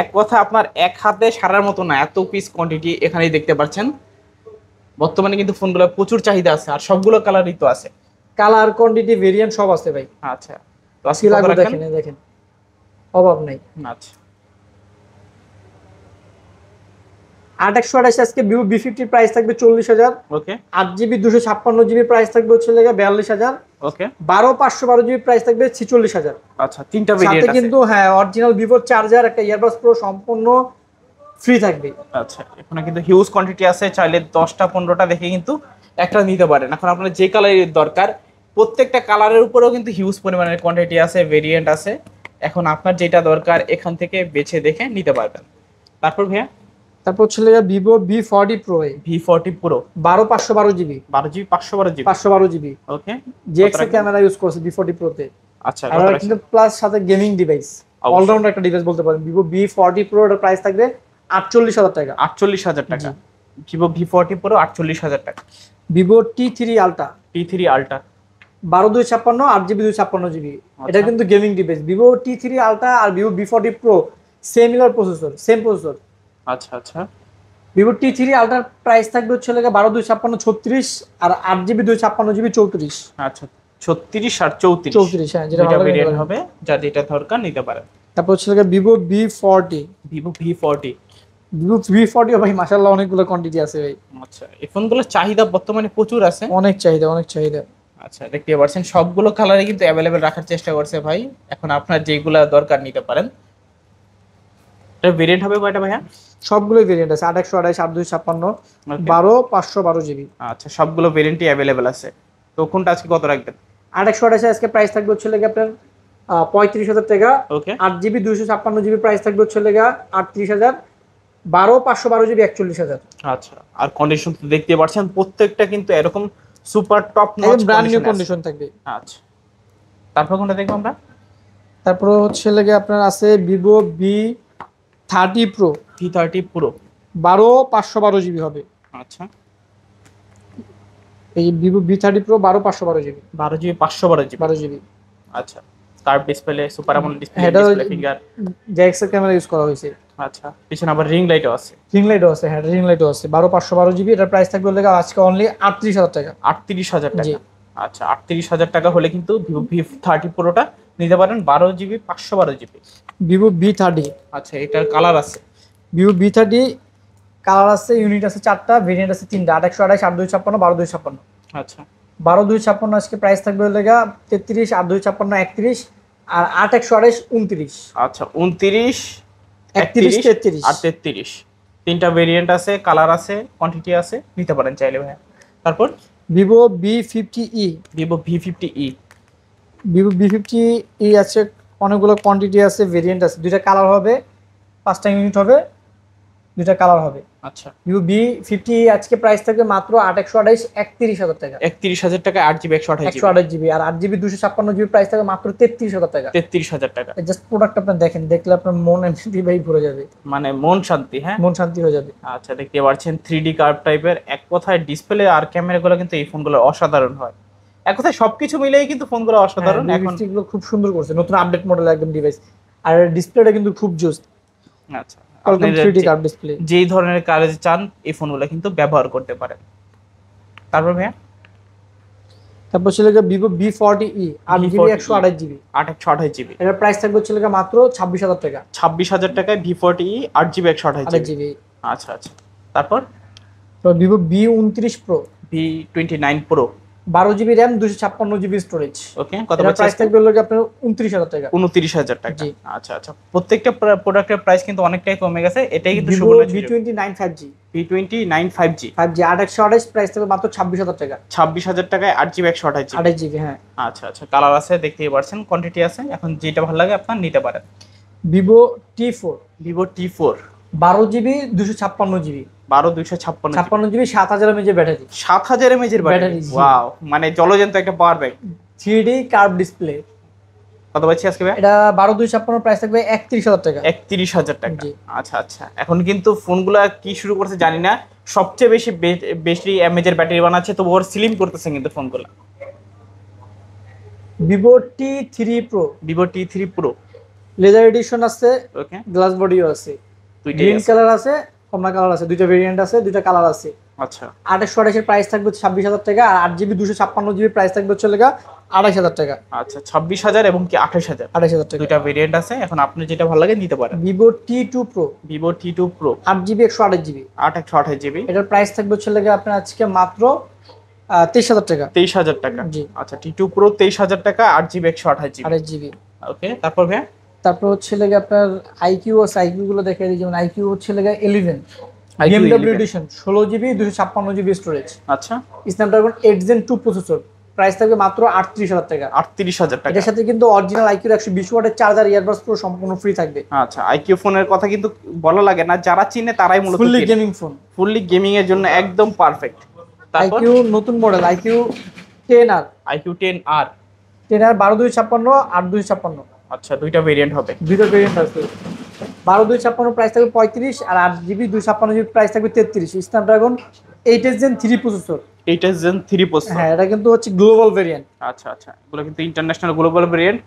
এক কথা আপনার এক হাতে সারার মতো না, এত পিস কোয়ান্টিটি এখানেই দেখতে পাচ্ছেন। বর্তমানে কিন্তু ফোনগুলো প্রচুর চাহিদা আছে, আর সবগুলো কালারই তো আছে। কালার, কোয়ান্টিটি, ভেরিয়েন্ট সব আছে ভাই। আচ্ছা, তো আজকে কত লাগবে রাখেন? দেখেন, দেখেন অভাব নাই। আচ্ছা, 8/128 আজকে ভিভো V50 প্রাইস থাকবে 40,000। ওকে 8GB 256GB প্রাইস থাকবে হচ্ছে লাগা 42,000। ওকে, 12/512GB প্রাইস থাকবে 46,000। আচ্ছা, তিনটা সাথে ভেরিয়েন্ট আছে। কিন্তু হ্যাঁ অরিজিনাল ভিভোর চার্জার, একটা ইয়ারবাডস প্রো সম্পূর্ণ ফ্রি থাকবে। আচ্ছা, এখানে কিন্তু হিউজ কোয়ান্টিটি আছে, চাইলে 10টা 15টা দেখে কিন্তু একটা নিতে পারেন। এখন আপনার যে কালারের দরকার, প্রত্যেকটা কালারের উপরেও কিন্তু হিউজ পরিমাণের কোয়ান্টিটি আছে, ভেরিয়েন্ট আছে। এখন আপনার যেটা দরকার এখান থেকে বেছে দেখে নিতে পারবেন। তারপর ভাইয়া, তারপর হচ্ছে লাগা Vivo V40 pro, V40 Pro, 12/512GB, 12GB 512GB, 512GB ওকে, জিএক্স এর ক্যামেরা ইউজ করছে V40 প্রোতে। আচ্ছা, আর কত রাখছেন? কিন্তু প্লাস সাথে গেমিং ডিভাইস, অবশ্যই। অলরাউন্ডার একটা ডিভাইস বলতে পারেন। ভিভো V40 প্রো এর প্রাইস থাকবে 48,000 টাকা। 48,000 টাকা। ভিভো V40 Pro 48,000 টাকা। Vivo T3 ultra, T3 ultra, 12/256 8GB 256GB, আচ্ছা। এটা কিন্তু gaming device. Vivo T3 ultra আর Vivo V40 pro similar processor, same processor. আচ্ছা আচ্ছা, ভিভো T3 আলট্রার প্রাইস থাকবে হচ্ছে লাগা 12/256 36, আর 8GB 256GB 34। আচ্ছা, 36 আর 34, 34, হ্যাঁ, যেটা দুইটা ভালো লাগে ভেরিয়েন্ট বলেন। হবে, যার যেটা দরকার নিতে পারেন। তারপর হচ্ছে লাগা Vivo V40, Vivo V40। Vivo V40 ভাই মাশাআল্লাহ অনেকগুলো কোয়ান্টিটি আছে ভাই, আচ্ছা, এই ফোনগুলোর চাহিদা বর্তমানে প্রচুর আছে। অনেক চাহিদা, অনেক চাহিদা। আচ্ছা, দেখতে পাচ্ছেন সবগুলো কালারে কিন্তু অ্যাভেলেবেল রাখার চেষ্টা করছে ভাই। এখন আপনার যেগুলো দরকার নিতে পারেন। এটা ভেরিয়েন্ট হবে কয়টা ভাইয়া? সবগুলোই ভেরিয়েন্ট আছে, 8/128 8/256 12/512GB। আচ্ছা, সবগুলো ভেরিয়েন্টই অ্যাভেলেবেল আছে। তো কোনটা আজকে কত রাখবেন? 8/128 আজকে প্রাইস থাকবে হচ্ছে লাগা আপনার 35,000 টাকা। ওকে, 8GB 256GB প্রাইস থাকবে হচ্ছে লাগা 38,000। 12/512GB 41,000। আচ্ছা, আর কন্ডিশন তো দেখতে পাচ্ছেন প্রত্যেকটা কিন্তু এরকম সুপার টপ নচ একদম ব্র্যান্ড নিউ কন্ডিশন। কন্ডিশন থাকবে। আচ্ছা, তারপর কোনটা দেখবো আমরা? তারপর হচ্ছে লাগে আপনার আছে Vivo V30 pro, V30 Pro, 12/512GB হবে। আচ্ছা, এই Vivo V30 pro 12/512GB, 12GB 512GB, 12GB। আচ্ছা, curve display, super AMOLED display, এটা ডিসপ্লে ফিঙ্গার। জেএক্স এর ক্যামেরা ইউজ করা হয়েছে। আচ্ছা, পিছনে আবার রিং লাইটও আছে। রিং লাইটও আছে, হ্যাঁ রিং লাইটও আছে। 12/512GB, এটার প্রাইস থাকবে লাগে আজকে অনলি 38,000 টাকা। 38,000 জি। টাকা। আচ্ছা, 38,000 টাকা হলে কিন্তু ভিভো V30 Proটা নিতে পারেন, 12GB 512GB। ভিভো V30, আচ্ছা, এটার কালার আছে। ভিভো V30 কালার আছে, ইউনিট আছে 4টা, ভেরিয়েন্ট আছে 3টা, 8/128 8/256 12/256। আচ্ছা, 12 256 আজকে প্রাইস থাকবে লেগা 33, 8 256 31, আর 8 128 29। আচ্ছা 29, 31 33 33। আর 33, তিনটা ভেরিয়েন্ট আছে, কালার আছে, কোয়ান্টিটি আছে, নিতে পারেন চাইলে ভাই। তারপর Vivo V50e। Vivo V50e। Vivo V50e আছে, অনেকগুলো কোয়ান্টিটি আছে, ভেরিয়েন্ট আছে, দুইটা কালার হবে, 5টা ইউনিট হবে, দুইটা কালার হবে। আচ্ছা ভিভো V50e আজকে প্রাইস থাকবে মাত্র 8 128 31,000 টাকা। 31,000 টাকা, 8GB 128GB। 128 জিবি আর 8 জিবি 256 জিবি প্রাইস থাকবে মাত্র 33,000 টাকা। 33,000 টাকা। জাস্ট প্রোডাক্ট আপনি দেখেন, দেখলে আপনার মন এমনি ভাই ভরে যাবে, মানে মন শান্তি। হ্যাঁ মন শান্তি হয়ে যাবে। আচ্ছা দেখতে পাচ্ছেন 3D কার্ভ টাইপের, এক কথায় ডিসপ্লে আর ক্যামেরাগুলো কিন্তু এই ফোনগুলো অসাধারণ হয়, এক কথায় সবকিছু মিলেই কিন্তু ফোনগুলো অসাধারণ। এখন এগুলো খুব সুন্দর করছে, নতুন আপডেট মডেল একদম ডিভাইস, আর ডিসপ্লেটা কিন্তু খুব জোস, আচ্ছা একদম 3D কার্ভ ডিসপ্লে। যেই ধরনের কাজ চান এই ফোনগুলো কিন্তু ব্যবহার করতে পারেন। তারপর ভাইয়া তারপর ছিল Vivo V40e 8 GB 128 GB. 8/128GB। এটার প্রাইস থাকবে ছিল মাত্র 26,000 টাকা। 26,000 টাকায় V40e 8GB 128GB। জিবি। আচ্ছা আচ্ছা। তারপর তো Vivo V29 pro V29 Pro। 12 GB RAM 256 GB storage. Okay, কত এটার পাচ্ছেন? প্রাইস থাকবে আপনার 29,000 টাকা। 29,000 টাকা। জি। আচ্ছা আচ্ছা, প্রত্যেকটা প্রোডাক্টের প্রাইস কিন্তু অনেকটাই কমে গেছে, এটাই কিন্তু ভিভো সুবর্ণ সুযোগ। V29 5G। V29 5G 5G 8 128 price থাকবে মাত্র 26,000 টাকা। 26,000 টাকায় 8GB 128GB। 28 জিবি। হ্যাঁ। আচ্ছা আচ্ছা, কালার আছে দেখতেই পাচ্ছেন, কোয়ান্টিটি আছে, এখন যেটা ভালো লাগে আপনার নিতে পারেন। Vivo T4 Vivo T4 12 GB 256 GB. 12/256 56 GB 7000 mAh battery. 7000 mAh এর ব্যাটারি। ব্যাটারি, জি। ওয়াও, মানে জলজন্ত একটা power bank. 3D curve display. কত পাচ্ছি আজকে ভাই? এটা 12 256 প্রাইস থাকবে 31,000 টাকা। 31,000 টাকা। জি। আচ্ছা আচ্ছা, এখন কিন্তু ফোনগুলা কি শুরু করছে জানি না, সবচেয়ে বেশি বেশি এমএএইচ এর ব্যাটারি বানাচ্ছে, তো ওর স্লিম করতেছে কিন্তু ফোনগুলা। Vivo T3 pro Vivo T3 Pro। Laser edition আছে, ওকে, গ্লাস বডিও আছে, দুইটাই গ্রিন আছে। কালার আছে, কমলা কালার আছে, দুইটা ভেরিয়েন্ট আছে, দুইটা কালার আছে। আচ্ছা 8 128 এর প্রাইস থাকবে 26,000 টাকা, আর 8 জিবি 256 জিবি প্রাইস থাকবে 28,000 টাকা। আচ্ছা, 26,000 এবং কি 28,000, 28,000 টাকা। দুইটা ভেরিয়েন্ট আছে, এখন আপনি যেটা ভালো লাগে নিতে পারেন। Vivo T2 pro Vivo T2 Pro 8 GB 128 GB. 8/128GB। এটার প্রাইস থাকবে আপনার আজকে মাত্র 23,000 টাকা। 23,000 টাকা। জি। আচ্ছা T2 Pro 23,000 টাকা, 8GB 128GB। 28 জিবি। ওকে, তারপর ভাই তারপর আপনার আইকিউ আছে, আইকিউ গুলো দেখে দিই, যেমন IQ 11 IQ BMW 11 edition 16 GB 256 GB storage, আচ্ছা স্ন্যাপড্রাগন 8 Gen 2 প্রসেসর, প্রাইস থাকবে মাত্র 38,000 টাকা। 38,000 টাকা। এটার সাথে কিন্তু অরিজিনাল আইকিউর 120 ওয়াটের চার্জার, ইয়ারবাডস পুরো সম্পূর্ণ ফ্রি থাকবে। আচ্ছা, আইকিউ ফোনের কথা কিন্তু বলা লাগে না, যারা চিনে তারাই মূলত fully gaming phone. Fully gaming এর জন্য একদম পারফেক্ট। তারপর আইকিউ নতুন model IQ 10R। IQ 10R 10R 12 256 8 256, আচ্ছা, দুইটা ভেরিয়েন্ট হবে। দুটো ভেরিয়েন্ট আছে। 12 256 প্রাইস থাকবে 35, আর 8 জিবি 256 জিবি প্রাইস থাকবে 33। Snapdragon 8 Gen 3 processor. 8 Gen 3 processor. হ্যাঁ, এটা কিন্তু গ্লোবাল ভেরিয়েন্ট। আচ্ছা আচ্ছা, এগুলো কিন্তু ইন্টারন্যাশনাল গ্লোবাল ভেরিয়েন্ট,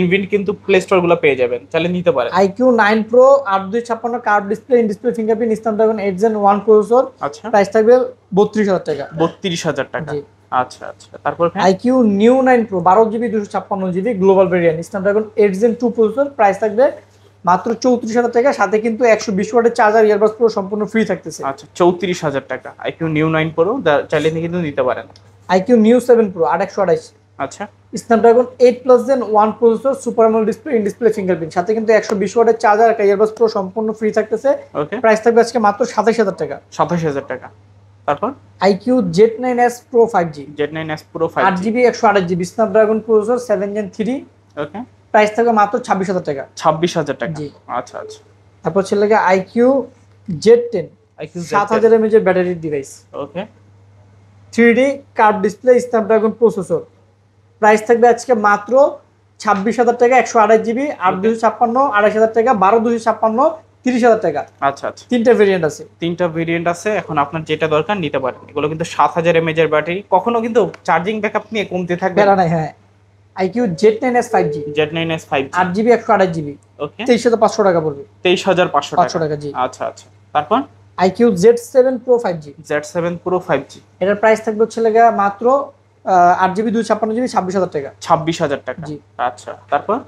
ইনভিন্ট কিন্তু প্লে স্টোর গুলো পেয়ে যাবেন, চাইলে নিতে পারেন। IQ 9 pro 8 256 curve display, in display fingerprint, Snapdragon 8 Gen 1 processor, আচ্ছা, প্রাইস থাকবে 32,000 টাকা। 32,000 টাকা। জি। আচ্ছা আচ্ছা, তারপর IQ new 9 pro 12 GB 256 GB global variant, Snapdragon 8 Gen 2 processor, price থাকবে মাত্র 34,000 টাকা, সাথে কিন্তু 120 ওয়াটের চার্জার, ইয়ারবাডস পুরো সম্পূর্ণ ফ্রি থাকতেছে। আচ্ছা 34,000 টাকা। আইকিউ নিউ 9 প্রো চাইলে কিন্তু নিতে পারেন। আইকিউ নিউ 7 প্রো 8 128, আচ্ছা, Snapdragon 8 plus gen 1 processor, super AMOLED display, in display fingerprint, সাথে কিন্তু 120 ওয়াটের চার্জার, একটা ইয়ারবাডস পুরো সম্পূর্ণ ফ্রি থাকতেছে। ওকে, প্রাইস থাকবে আজকে মাত্র 27,000 টাকা। 27,000 টাকা। তারপর IQ Z9s Pro 5G Z9s Pro 8 5G। GB 128 GB Snapdragon processor 7 Gen 3, okay, price থাকবে মাত্র 26,000 টাকা। 26,000 টাকা। জি। আচ্ছা আচ্ছা, তারপর iQOO Z10 iQOO 7000 mAh battery device, okay, 3D curve display, Snapdragon processor, price থাকবে আজকে মাত্র 26,000 টাকা। 128 জিবি 8 256 28,000 টাকা, 12 256 30,000 টাকা। আচ্ছা আচ্ছা, তিনটা ভেরিয়েন্ট আছে। তিনটা ভেরিয়েন্ট আছে, এখন আপনার যেটা দরকার নিতে পারেন। এগুলো কিন্তু 7000 mAh এর ব্যাটারি, কখনো কিন্তু চার্জিং ব্যাকআপ নিয়ে কমতে থাকবে প্যারা নাই। হ্যাঁ, IQ Z9s 5G Z9s 5G 8 GB 128 GB, ওকে, 23,500 টাকা পড়বে। 23,500 500 টাকা। জি। আচ্ছা আচ্ছা, তারপর IQ Z7 Pro 5G, Z7 Pro 5G এটার প্রাইস থাকবে মাত্র 8 জিবি 256 জিবি 26,000 টাকা। 26,000 টাকা। জি। আচ্ছা, তারপর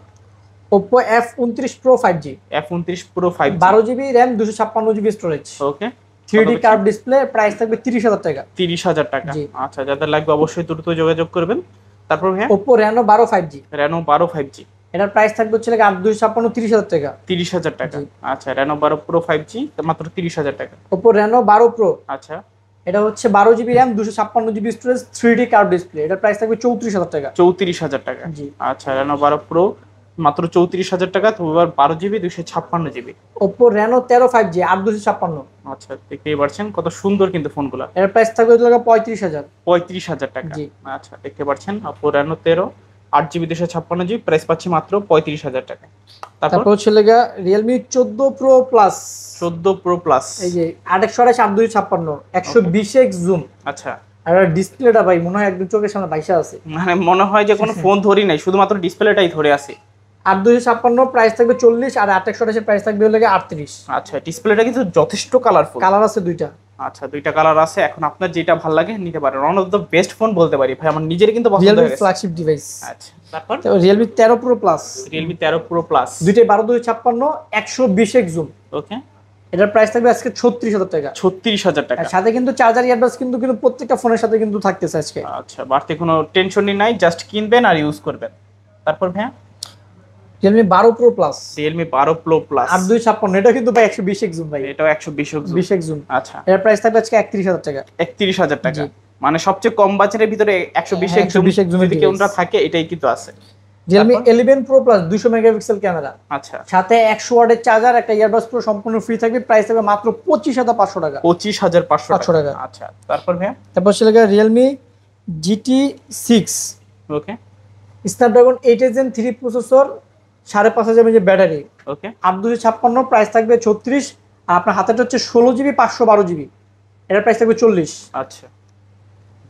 Oppo F29 Pro 5G F29 Pro 5G 12 GB RAM 256 GB storage, okay, 3D curve display, price থাকবে 30,000 টাকা। 30,000 টাকা। জি। আচ্ছা, যাদের লাগবে অবশ্যই দ্রুত যোগাযোগ করবেন। তারপর ভাইয়া Oppo Reno 12 5G, Reno 12 5G, এটার প্রাইস থাকবে হচ্ছে 8256 30,000 টাকা। 30,000 টাকা। জি। আচ্ছা, Reno 12 Pro 5G মাত্র 30,000 টাকা। Oppo Reno 12 Pro, আচ্ছা, এটা হচ্ছে 12 GB RAM 256 GB storage 3D curve display, এটার প্রাইস থাকবে 34,000 টাকা। 34,000 টাকা। জি। আচ্ছা, Reno 12 Pro মাত্র 34,000 টাকা, তো এবার 12GB 256GB। Oppo Reno 13 5G 8256, আচ্ছা, দেখতেই পাচ্ছেন কত সুন্দর কিন্তু ফোনগুলা। এটার প্রাইস থাকবে 35,000। 35,000 টাকা। জি। আচ্ছা, দেখতে পাচ্ছেন Oppo Reno 13 8GB 256GB, price পাচ্ছি মাত্র 35,000 টাকা। তারপর তারপর হচ্ছে Realme 14 Pro Plus, 14 Pro Plus। এই যে 828 8256 120x জুম, আচ্ছা, আর ডিসপ্লেটা ভাই মনে হয় একদম চোখের সামনে বাইসা আছে। মানে মনে হয় যে কোনো ফোন ধরি নাই, শুধুমাত্র ডিসপ্লেটাই ধরে আছে। 8256 প্রাইস থাকবে 40, আর 828 এর প্রাইস থাকবে 38। আচ্ছা, ডিসপ্লেটা কিন্তু যথেষ্ট কালারফুল। কালার আছে দুইটা। আচ্ছা, দুইটা কালার আছে, এখন আপনার যেটা ভালো লাগে নিতে পারেন। One of the best phone বলতে পারি ভাই, আমার নিজের কিন্তু পছন্দ Realme হয়ে গেছে। Flagship device. আচ্ছা, তারপর Realme 13 Pro Plus, Realme 13 Pro Plus। দুইটাই 12 256 120x জুম, ওকে, এটার প্রাইস থাকবে আজকে 36,000 টাকা। 36,000 টাকা। আর সাথে কিন্তু চার্জার ইয়ারবাডস কিন্তু প্রত্যেকটা ফোনের সাথে কিন্তু থাকতেছে আজকে। আচ্ছা, বাড়তি কোনো টেনশনই নাই, জাস্ট কিনবেন আর ইউজ করবেন। তারপর ভাইয়া Realme 12 Pro Plus Realme 12 Pro Plus 8256, এটা কিন্তু ভাই 120x জুম ভাই, এটাও 120 20x জুম। আচ্ছা, এটার প্রাইস থাকবে আজকে 31,000 টাকা। 31,000 টাকা। জি। মানে সবচেয়ে কম বাজারের ভিতরে 120 হ্যাঁ, 120x জুমের যদি device। কেউটা থাকে এটাই কিন্তু আছে। Realme তারপর? 11 Pro Plus 200 মেগাপিক্সেল ক্যামেরা, আচ্ছা, সাথে 100 ওয়াটের চার্জার, একটা ইয়ারবাডস পুরো সম্পূর্ণ ফ্রি থাকবে, প্রাইস থাকবে মাত্র 25,500 টাকা। 25,500 টাকা। আচ্ছা, তারপর ভাইয়া তারপর ছিল Realme GT6 okay Snapdragon 8 Gen 3 processor, 5,500 mAh battery, okay 8256, price থাকবে 36, আর আপনার হাতেটা হচ্ছে 16GB 512GB, এটার প্রাইস থাকবে 40। আচ্ছা,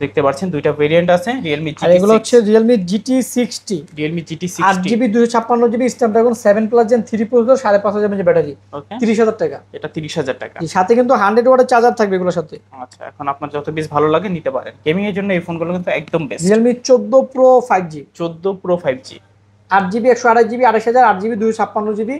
দেখতে পাচ্ছেন দুইটা ভেরিয়েন্ট আছে Realme আর এগুলো হচ্ছে GT6, Realme GT60 Realme GT60 8GB 256GB Snapdragon 7+ Gen 3 processor, 5,500 mAh battery, okay 30,000 টাকা। এটা 30,000 টাকা। সাথে কিন্তু 100 ওয়াটের চার্জার থাকবে এগুলোর সাথে। আচ্ছা, এখন আপনার যত বেশ ভালো লাগে নিতে পারেন, গেমিং এর জন্য এই ফোনগুলো কিন্তু একদম best. Realme 14 Pro 5G 14 Pro 5G 8GB 128GB 28000, 8GB 256GB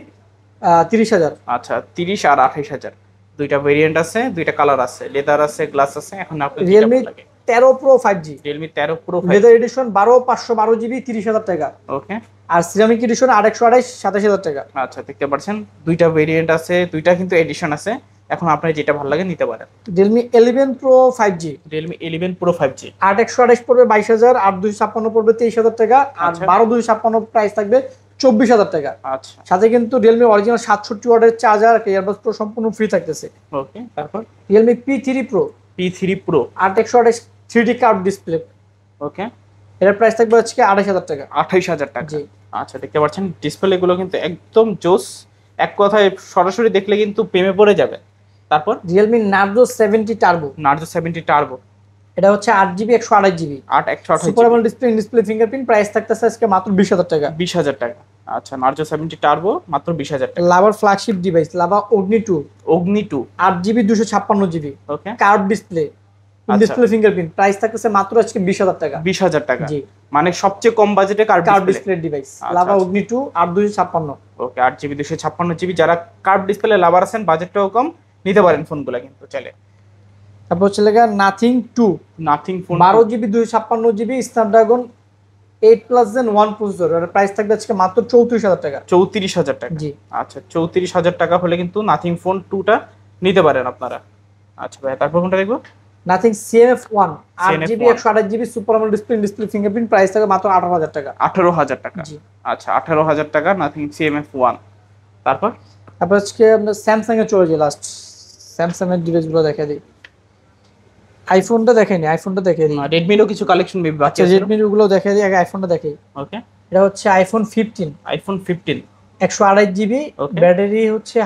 30,000। আচ্ছা, 30 আর 28,000 দুইটা ভেরিয়েন্ট আছে, দুইটা কালার আছে, লেদার আছে, গ্লাস আছে, এখন আপনার যেটা Realme ভালো লাগে। 13 Pro 5G Realme 13 Pro 5G leather addition 512GB 30,000 টাকা, ওকে। আর সিরামিক এডিশন 828 27,000 টাকা। আচ্ছা, দেখতে পাচ্ছেন দুইটা ভেরিয়েন্ট আছে, দুইটা কিন্তু এডিশন আছে, এখন আপনার যেটা ভালো লাগে নিতে পারেন। Realme 11 Pro 5G Realme 11 Pro 5G 8/128 পড়বে 22,000, 8/256 পড়বে 23,000 টাকা, আর আচ্ছা। 12/256 প্রাইস থাকবে 24,000 টাকা। আচ্ছা, সাথে কিন্তু Realme অরিজিনাল 67 ওয়াটের চার্জার, ইয়ারবাডস পুরো সম্পূর্ণ ফ্রি থাকতেছে। ওকে, তারপর Realme P3 Pro P3 Pro 8/128 3D curve display, okay এর প্রাইস থাকবে আজকে 28,000 টাকা। 28,000 টাকা। জি। আচ্ছা, দেখতে পাচ্ছেন ডিসপ্লে গুলো কিন্তু একদম জোস, এক কথায় সরাসরি দেখলে কিন্তু প্রেমে পড়ে যাবে। তারপর Realme Narzo 70 Turbo, Narzo 70 Turbo এটা হচ্ছে 8GB 128GB 8 128 super AMOLED display fingerprint, price থাকতেছে আজকে মাত্র 20,000 টাকা। 20,000 টাকা। আচ্ছা, Narzo 70 Turbo মাত্র 20,000 টাকা। লাভার flagship device Lava Ogni 2 Ogni 2 8GB 256GB okay curve display আচ্ছা। ডিসপ্লে ফিঙ্গারপ্রিন্ট, প্রাইস থাকতেছে মাত্র আজকে 20,000 টাকা। 20,000 টাকা। জি। মানে সবচেয়ে কম বাজেটে curve curve display. Display device আচ্ছা, লাভা আচ্ছা। Ogni 2 8/256। ওকে, 8GB 256GB যারা কার্ভ ডিসপ্লে লাভার আছেন, বাজেটটাও কম, নিতে পারেন ফোনগুলো কিন্তু চাইলে। তারপর হচ্ছে nothing 2 nothing phone 12GB 256GB Snapdragon 8+ Gen 1 processor, এর প্রাইস থাকবে আজকে মাত্র 34,000 টাকা। 34,000 টাকা। জি। আচ্ছা, 34,000 টাকা হলে কিন্তু নাথিং ফোন 2টা নিতে পারেন আপনারা। আচ্ছা ভাই, তারপর কোনটা দেখবো? Nothing CNF1 CNF1 8GB 128GB super AMOLED display fingerprint, price থাকবে মাত্র 18,000 টাকা। 18,000 টাকা। জি। আচ্ছা, 18,000 টাকা নাথিং CMF1। তারপর তারপর আজকে আমরা স্যামসাং এ চলে যাই, লাস্ট স্যামসাং এর ডিভাইসগুলো দেখা দিই। আইফোনটা দেখাইনি, আইফোনটা দেখে দিই। রেডমিরও কিছু কালেকশন মেবি বাকি আছে। রেডমি গুলো দেখে দিই, আগে আইফোনটা দেখি। ওকে, এটা হচ্ছে iPhone 15 iPhone 15 128GB Okay. Battery হচ্ছে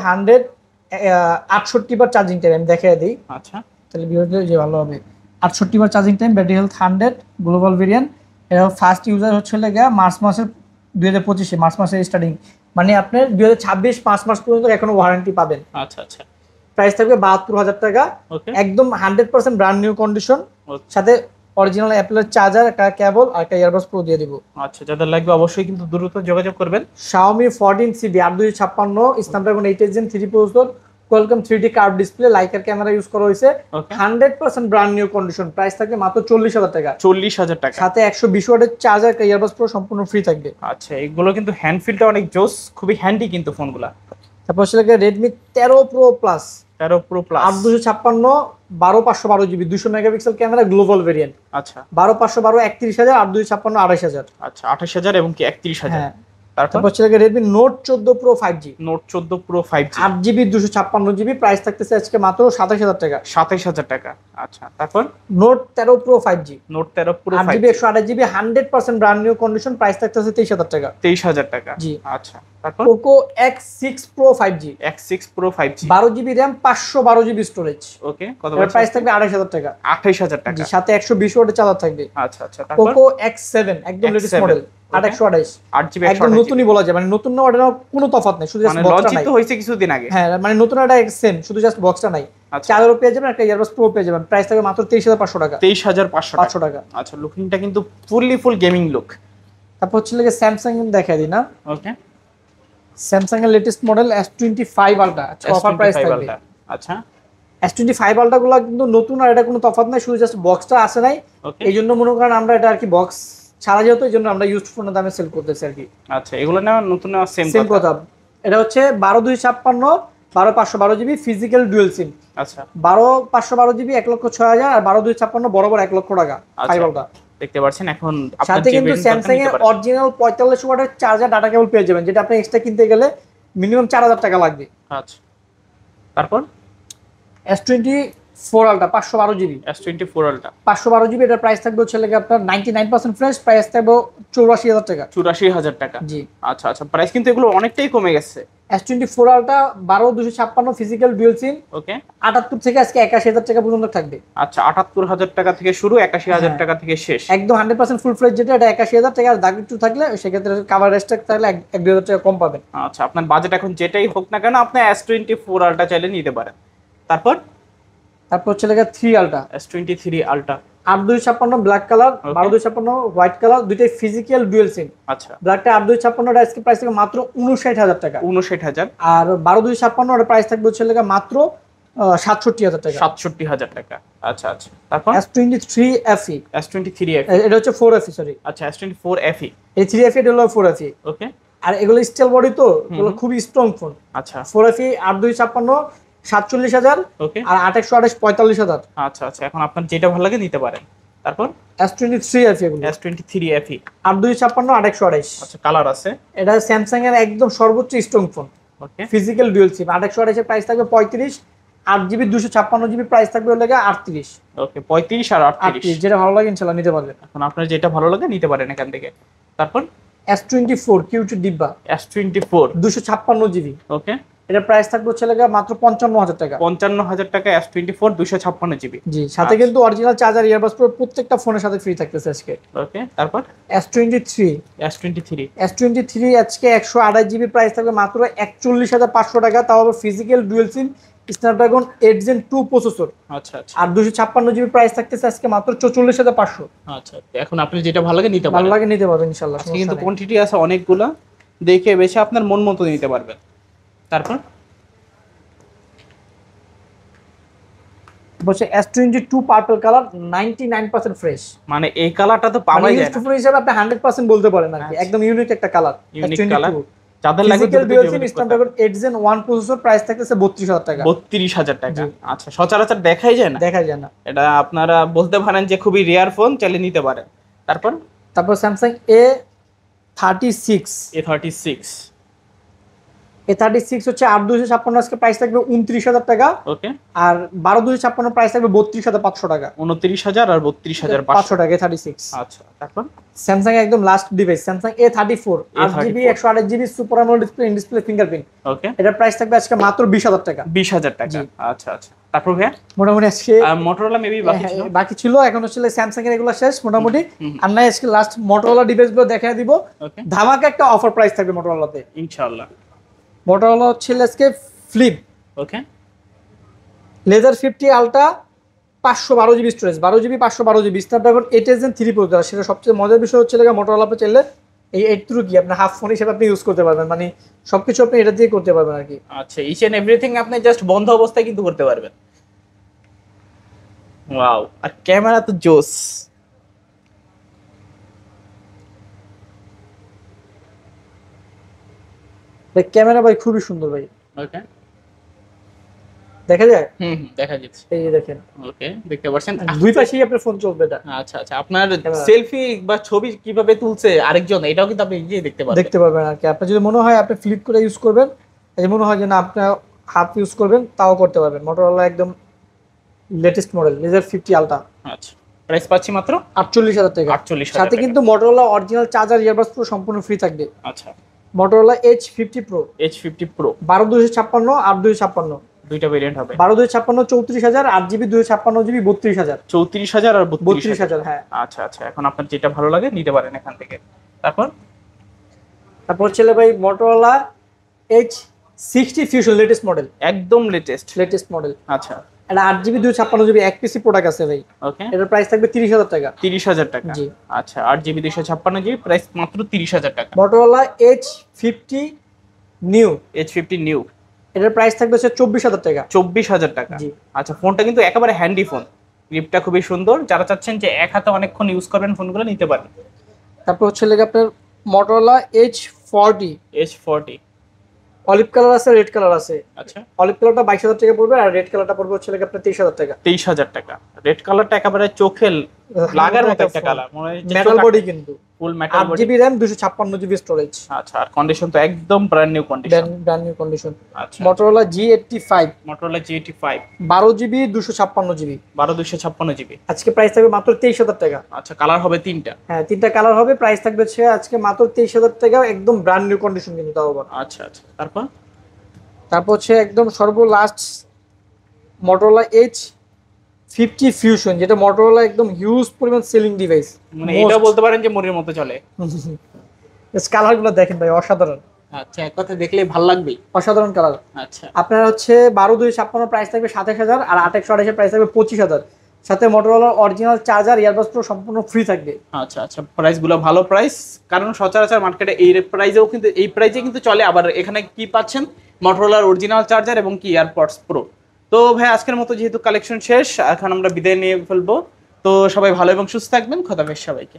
68 বার চার্জিং টাইম, আমি দেখে দিই আচ্ছা, তাহলে ভিডিওতে যে ভালো হবে। 68 বার charging time, battery health 100, global variant. এটা ফার্স্ট ইউজার হচ্ছে মার্চ মাসের 2025 মার্চ মাসের স্টার্টিং, মানে আপনার 2026 5 মাস পর্যন্ত এখনো ওয়ারেন্টি পাবেন। আচ্ছা, আচ্ছা, প্রাইস থাকবে 72,000 টাকা, ওকে, একদম 100% ব্র্যান্ড নিউ কন্ডিশন, Okay. সাথে অরিজিনাল অ্যাপেলের চার্জার, একটা কেবল আর একটা ইয়ারবাডস প্রো দিয়ে দিব। আচ্ছা, যাদের লাগবে অবশ্যই কিন্তু দ্রুত যোগাযোগ করবেন। Xiaomi 14CB 8256 Snapdragon 8 Gen 3 processor, Qualcomm 3D curve display, liker camera use করা হয়েছে, 100% ব্র্যান্ড নিউ কন্ডিশন, প্রাইস থাকবে মাত্র 40,000 টাকা। 40,000 টাকা, সাথে 120 ওয়াটের চার্জার, ইয়ারবাডস প্রো সম্পূর্ণ ফ্রি থাকবে। আচ্ছা, এগুলো কিন্তু হ্যান্ড ফিলটা অনেক জোস, খুবই হ্যান্ডি কিন্তু ফোনগুলা। তারপর হচ্ছে Redmi 13 pro plus, 13 pro plus 8256, 12/512 GB, 200 megapixel camera, global variant. আচ্ছা, 12/512 31,000, 8256 28,000। আচ্ছা, 28,000 এবং কি 31,000। হ্যাঁ, তারপর হচ্ছে Redmi note 14 pro 5G, note 14 pro 5G, 8GB 256GB, price থাকতেছে আজকে মাত্র 27,000 টাকা। 27,000 টাকা। আচ্ছা, তারপর note 13 pro 5G, note 13 pro 8GB 128GB, 100% brand new condition, price থাকতেছে 23,000 টাকা। 23,000 টাকা। জি। আচ্ছা, তারপর Poco X6 Pro 5G, X6 pro 5G, 12GB RAM, 512GB storage, okay, কত এর প্রাইস থাকবে 28,000 টাকা। 28,000 টাকা। জি, সাথে 120 ওয়াটের চার্জার থাকবে। আচ্ছা, আচ্ছা, তারপর পোকো X7 একদম লেটেস্ট X7 মডেল, 8/128, 8GB একদম নতুনই বলা যায়, মানে নতুন না, ওটা কোনো তফাৎ নাই, শুধু জাস্ট মানে বক্সটা লঞ্চিং নাই। তো হয়েছে কিছুদিন আগে। হ্যাঁ, মানে নতুন একটা সেম, শুধু জাস্ট বক্সটা নাই। আচ্ছা, চার্জারও পেয়ে যাবেন, একটা ইয়ারবাডস প্রো পেয়ে যাবেন, প্রাইস থাকবে মাত্র 23,500 টাকা। 23,500 টাকা। আচ্ছা, লুকিংটা কিন্তু ফুল গেমিং লুক। তারপর হচ্ছে স্যামসাং দেখাই দিই না, ওকে, স্যামসাং এর latest model S25 ultra, offer price থাকবে। আচ্ছা, S25 আলট্রা গুলো কিন্তু নতুন, আর এটা কোনো তফাৎ নাই, শুধু জাস্ট বক্সটা আসে নাই। ওকে, এই জন্য মনে করেন আমরা এটা আর কি বক্স ছাড়া যেহেতু, এই জন্য আমরা ইউজড ফোনের দামে সেল করতেছি আর কি। আচ্ছা, এগুলো নেওয়া নতুন নেওয়া সেম কথা। এটা হচ্ছে 12/256, 12/512GB ফিজিক্যাল ডুয়েল সিম। আচ্ছা, 12/512GB 1,06,000, আর 12/256 বরাবর 1 লক্ষ টাকা। আচ্ছা, 5 আলট্রা দেখতে পাচ্ছেন। এখন সাথে কিন্তু স্যামসাং এর অরিজিনাল 45 ওয়াটের চার্জার, ডাটা কেবল পেয়ে যাবেন, যেটা আপনি এক্সট্রা কিনতে গেলে মিনিমাম 4,000 টাকা লাগবে। আচ্ছা, তারপর S24 ultra 512GB, S24 ultra 512GB, এটার প্রাইস থাকবে হচ্ছে আপনার 99% ফ্রেশ, প্রাইস থাকবে 84,000 টাকা। 84,000 টাকা। জি। আচ্ছা, আচ্ছা, প্রাইস কিন্তু এগুলো অনেকটাই কমে গেছে। S24 ultra 12/256 physical dual SIM, ওকে, 78 থেকে আজকে 81,000 টাকা পর্যন্ত থাকবে। আচ্ছা, 78,000 টাকা থেকে শুরু, 81,000 টাকা থেকে শেষ। একদম 100% ফুল ফ্লেজ যেটা, এটা 81,000 টাকা। আর দাগ একটু থাকলে সেক্ষেত্রে কাভার রেস্ট্রাক থাকলে 1-2,000 টাকা কম পাবেন। আচ্ছা, আপনার বাজেট এখন যেটাই হোক না কেন, আপনি S24 আলট্রা চাইলে নিতে পারেন। তারপর হচ্ছে 3 ultra S23 ultra 8/256 black colour, 12/256 white colour, দুইটাই ফিজিক্যাল ডুয়াল সিম। আচ্ছা, ব্ল্যাকটা 8/256 আজকে প্রাইস থাকবে মাত্র 59,000 টাকা। 59,000। আর 12/256 এর প্রাইস থাকবে হচ্ছে মাত্র 67,000 টাকা। 67,000 টাকা। আচ্ছা, আচ্ছা, তারপর S23 FE, S23 FE, এটা হচ্ছে 4 FE, সরি। আচ্ছা, S24 FE, এই 3 FE এটা হলো 4 FE। ওকে, আর এগুলো স্টিল বডি, তো এগুলো খুবই স্ট্রং ফোন। আচ্ছা, 4 FE 8/256 47,000, ওকে, আর 8/128 45,000। আচ্ছা, আচ্ছা, এখন আপনার যেটা ভালো লাগে নিতে পারেন। তারপর S23 FE, এগুলো S23 FE 8/256 8/128। আচ্ছা, কালার আছে। এটা স্যামসাং এর একদম সর্বোচ্চ স্ট্রং ফোন, ওকে, ফিজিক্যাল ডুয়াল সিম। 8/128 এর প্রাইস থাকবে 35, 8GB 256GB প্রাইস থাকবে 38। ওকে, 35 আর 38, যেটা ভালো লাগে ইনশাআল্লাহ নিতে পারবেন। এখন আপনার যেটা ভালো লাগে নিতে পারেন এখান থেকে। তারপর S24 কিউ2 ডিব্বা, S24, 256GB, ওকে, এটা প্রাইস থাকবে হচ্ছে মাত্র 55,000 টাকা। 55,000 টাকা S24 256GB। জি, সাথে কিন্তু অরিজিনাল চার্জার, ইয়ারবাডস প্রো প্রত্যেকটা ফোনের সাথে ফ্রি থাকতেছে আজকে। ওকে, তারপর S23 আজকে 128GB প্রাইস থাকবে মাত্র 41,500 টাকা, তাও আবার physical dual SIM, Snapdragon 8 Gen 2 processor. আচ্ছা, আচ্ছা, আর 256GB প্রাইস থাকতেছে আজকে মাত্র 44,500। আচ্ছা, এখন আপনি যেটা ভালো লাগে নিতে ভালো পারেন। লাগে নিতে পারবেন ইনশাআল্লাহ। আজকে কিন্তু কোয়ান্টিটি আছে অনেকগুলো, দেখে বেছে আপনার মন মতো নিতে পারবেন। তারপর বলছে S22 পার্পল কালার 99% ফ্রেশ, মানে এই কালারটা তো পাওয়াই যায় না। ফোন হিসেবে আপনি 100% বলতে পারেন আর কি, একদম ইউনিক একটা কালার। ইউনিক কালার, যাদের লাগবে physical dual SIM, Snapdragon 8 Gen 1 processor, price থাকতেছে 32,000 টাকা। 32,000 টাকা। আচ্ছা, সচরাচর দেখাই যায় না, দেখা যায় না। এটা আপনারা বলতে পারেন যে খুবই রেয়ার ফোন, চাইলে নিতে পারেন। তারপর স্যামসাং A36 A36 হচ্ছে 8/256 আজকে প্রাইস থাকবে 29,000 টাকা। ওকে, আর 12/256 প্রাইস থাকবে 32,500 টাকা। 29,000 আর 32,500 টাকা A36। আচ্ছা, তারপর স্যামসাং একদম last device Samsung A34 8GB 128GB super AMOLED display, in display fingerprint. Okay, এটার প্রাইস থাকবে আজকে মাত্র 20,000 টাকা। 20,000 টাকা। আচ্ছা, আচ্ছা, তারপর ভাইয়া মোটামুটি আজকে মোটরোলা মেবি বাকি ছিল, এখন হচ্ছে স্যামসাং এর এগুলো শেষ মোটামুটি। আর নাই আজকে লাস্ট মোটরোলা ডিভাইস গুলো দেখাই দিব। ওকে, ধামাকা একটা অফার প্রাইস থাকবে মোটরোলাতে ইনশাআল্লাহ। মোটরোলা হচ্ছে আজকে flip, okay, Razr 50 ultra 512GB storage, 12GB 512GB Snapdragon 8 Gen 3 processor. সেটা সবচেয়ে মজার বিষয় হচ্ছে মোটরোলা পে চাইলে এই এইটুকু কি আপনার হাফ ফোন হিসেবে আপনি ইউজ করতে পারবেন, মানে সবকিছু আপনি এটা দিয়ে করতে পারবেন আর কি। আচ্ছা, ইচ এন্ড এভরিথিং আপনি জাস্ট বন্ধ অবস্থায় কিন্তু করতে পারবেন। ওয়াও, আর ক্যামেরা তো জোস। ক্যামেরা ভাই খুবই সুন্দর ভাই, ওকে, দেখা যায়। দেখা যাচ্ছে। এই যে দেখেন, ওকে, দেখতে পাচ্ছেন দুই পাশেই আপনার ফোন চলবে এটা। আচ্ছা আচ্ছা, আপনার Camera। সেলফি বা ছবি কিভাবে তুলছে আরেকজন, এটাও কিন্তু আপনি নিজেই দেখতে পারবেন। দেখতে পারবেন আর কি। আপনার যদি মনে হয় আপনি ফ্লিপ করে ইউজ করবেন, এই মনে হয় যে না আপনার হাফ ইউজ করবেন, তাও করতে পারবেন। মোটরোলা একদম লেটেস্ট মডেল লেজার 50 আলট্রা, আচ্ছা, প্রাইস পাচ্ছি মাত্র 48,000 টাকা। 48,000 সাথে কিন্তু মোটরোলা অরিজিনাল চার্জার ইয়ারবাডস পুরো সম্পূর্ণ ফ্রি থাকবে। আচ্ছা, Motorola H50 Pro H50 Pro 12/256 8/256, দুইটা ভেরিয়েন্ট হবে। 12/256 34,000, 8GB 256GB 32,000। 34,000 আর 32,000। 32,000, হ্যাঁ। আচ্ছা আচ্ছা, এখন আপনার যেটা ভালো লাগে নিতে পারেন এখান থেকে। তারপর তারপর ছেলে ভাই Motorola H60 Fusion latest model, একদম লেটেস্ট মডেল। আচ্ছা, এটা 8GB 256GB এক পিসি প্রোডাক্ট আছে ভাই। ওকে, এটার প্রাইস থাকবে 30,000 টাকা। 30,000 টাকা। জি। আচ্ছা, 8GB 256GB, প্রাইস মাত্র 30,000 টাকা। Motorola H50 new, H50 new, এটার প্রাইস থাকবে হচ্ছে 24,000 টাকা। 24,000 টাকা। জি। আচ্ছা, ফোনটা কিন্তু একেবারে হ্যান্ডি ফোন, গ্রিপটা খুবই সুন্দর। যারা চাচ্ছেন যে এক হাতে অনেকক্ষণ ইউজ করবেন ফোনগুলো, নিতে পারেন। তারপর হচ্ছে লেগে আপনার Motorola H40 H40, olive colour আছে, রেড কালার আছে। আচ্ছা, অলিভ কালারটা 22,000 টাকা পড়বে, আর রেড কালারটা পড়বে হচ্ছে লেগে আপনার 23,000 টাকা। 23,000 টাকা। রেড কালারটা একেবারে চোখে লাগার মতো একটা কালার, মনে হয় মেটাল বডি কিন্তু, ফুল metal body. 8GB RAM 256GB storage. আচ্ছা, আর কন্ডিশন তো একদম brand new condition. Brand new condition. আচ্ছা, Motorola G85 Motorola G85 12GB 256GB, 12/256GB। আজকে প্রাইস থাকবে মাত্র 23,000 টাকা। আচ্ছা, কালার হবে তিনটা। হ্যাঁ, তিনটা কালার হবে, প্রাইস থাকবে হচ্ছে আজকে মাত্র 23,000 টাকা, একদম ব্র্যান্ড নিউ কন্ডিশন কিন্তু তাও আবার। আচ্ছা আচ্ছা, তারপর তারপর হচ্ছে একদম সর্বলাস্ট মোটরোলা H50 ফিউশন, যেটা মোটরোলা একদম হিউজ পরিমাণ সেলিং ডিভাইস। মানে এটাও বলতে পারেন যে মরির মতো চলে। কালার গুলো দেখেন ভাই, অসাধারণ আচ্ছা, এক কথা দেখলেই ভালো লাগবে। অসাধারণ কালার। আচ্ছা, আপনার হচ্ছে 12/256 প্রাইস থাকবে 27,000, আর 8/128 প্রাইস থাকবে 25,000। সাথে মোটরোলার অরিজিনাল চার্জার ইয়ারবাডস পুরো সম্পূর্ণ ফ্রি থাকবে। আচ্ছা আচ্ছা, প্রাইস গুলো ভালো প্রাইস, কারণ সচরাচর মার্কেটে এই প্রাইসেও কিন্তু এই প্রাইসে কিন্তু চলে। আবার এখানে কি পাচ্ছেন, Motorola অরিজিনাল চার্জার এবং কি এয়ারপডস প্রো। তো ভাই আজকের মতো যেহেতু কালেকশন শেষ, এখন আমরা বিদায় নিয়ে ফেলবো। তো সবাই ভালো এবং সুস্থ থাকবেন, খোদাফেজ সবাইকে।